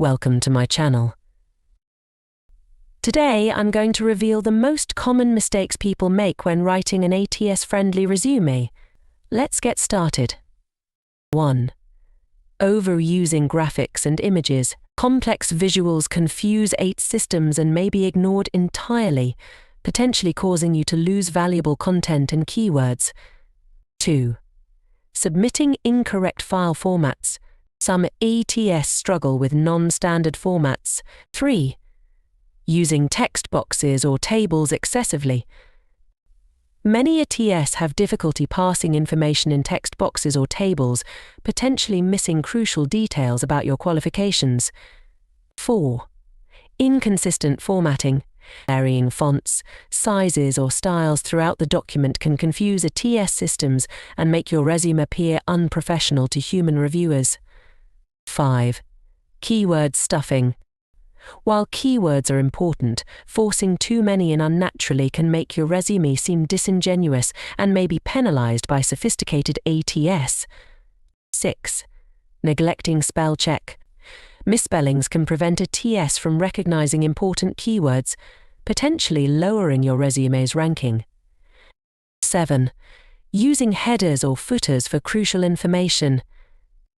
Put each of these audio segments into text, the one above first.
Welcome to my channel. Today I'm going to reveal the most common mistakes people make when writing an ATS-friendly resume. Let's get started. 1. Overusing graphics and images. Complex visuals confuse ATS systems and may be ignored entirely, potentially causing you to lose valuable content and keywords. 2. Submitting incorrect file formats. Some ATS struggle with non-standard formats. 3. Using text boxes or tables excessively. Many ATS have difficulty passing information in text boxes or tables, potentially missing crucial details about your qualifications. 4. Inconsistent formatting. Varying fonts, sizes or styles throughout the document can confuse ATS systems and make your resume appear unprofessional to human reviewers. 5. Keyword stuffing. While keywords are important, forcing too many in unnaturally can make your resume seem disingenuous and may be penalized by sophisticated ATS. 6. Neglecting spell check. Misspellings can prevent ATS from recognizing important keywords, potentially lowering your resume's ranking. 7. Using headers or footers for crucial information.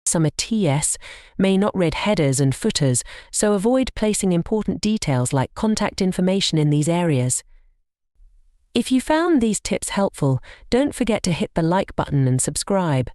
Some ATS may not read headers and footers, so avoid placing important details like contact information in these areas. If you found these tips helpful, don't forget to hit the like button and subscribe.